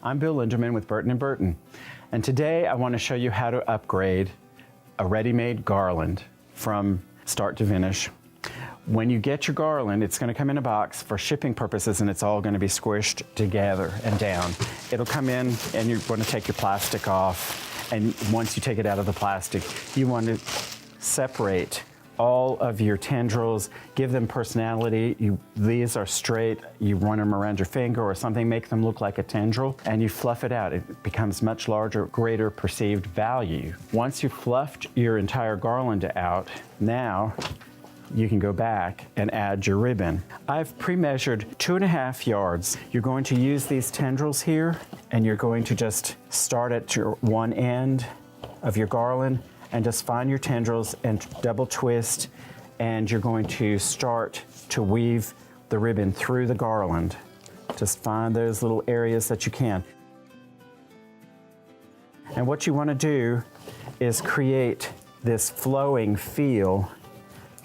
I'm Bill Linderman with Burton & Burton, and today I want to show you how to upgrade a ready-made garland from start to finish. When you get your garland, it's going to come in a box for shipping purposes, and it's all going to be squished together and down. It'll come in, and you're going to take your plastic off, and once you take it out of the plastic, you want to separate all of your tendrils, give them personality. These are straight, you run them around your finger or something, make them look like a tendril, and you fluff it out. It becomes much larger, greater perceived value. Once you've fluffed your entire garland out, now you can go back and add your ribbon. I've pre-measured 2.5 yards. You're going to use these tendrils here, and you're going to just start at your one end of your garland and just find your tendrils and double twist, and you're going to start to weave the ribbon through the garland. Just find those little areas that you can. And what you want to do is create this flowing feel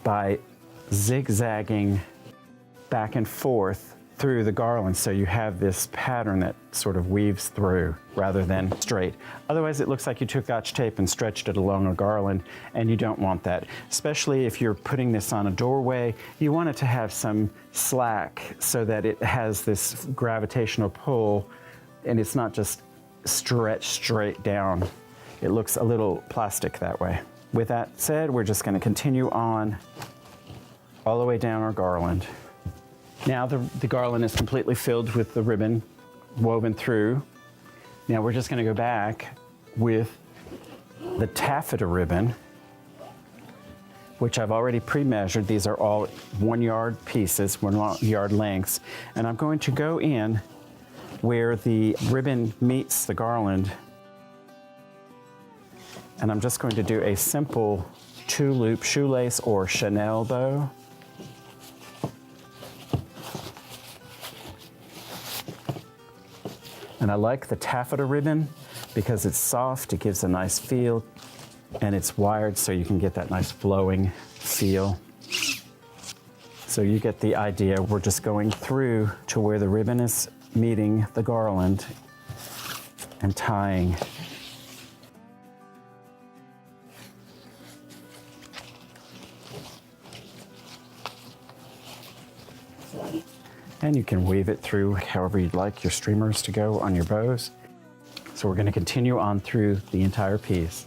by zigzagging back and forth through the garland, so you have this pattern that sort of weaves through rather than straight. Otherwise it looks like you took Scotch tape and stretched it along a garland, and you don't want that. Especially if you're putting this on a doorway, you want it to have some slack so that it has this gravitational pull and it's not just stretched straight down. It looks a little plastic that way. With that said, we're just going to continue on all the way down our garland. Now the garland is completely filled with the ribbon woven through. Now we're just going to go back with the taffeta ribbon, which I've already pre-measured. These are all 1 yard pieces, 1 yard lengths. And I'm going to go in where the ribbon meets the garland, and I'm just going to do a simple 2-loop shoelace or Chanel bow. And I like the taffeta ribbon because it's soft, it gives a nice feel, and it's wired so you can get that nice flowing feel. So you get the idea. We're just going through to where the ribbon is meeting the garland and tying. And you can weave it through however you'd like your streamers to go on your bows. So we're going to continue on through the entire piece.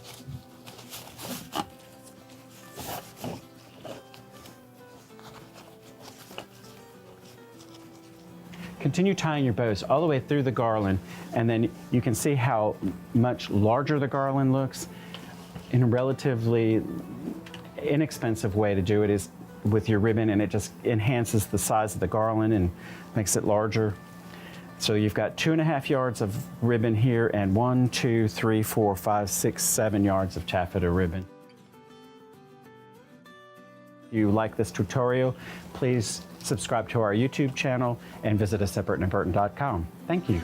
Continue tying your bows all the way through the garland, and then you can see how much larger the garland looks. In a relatively inexpensive way to do it is with your ribbon, and it just enhances the size of the garland and makes it larger. So you've got 2.5 yards of ribbon here, and 1, 2, 3, 4, 5, 6, 7 yards of taffeta ribbon. If you like this tutorial, please subscribe to our YouTube channel and visit us at burtonandburton.com. Thank you.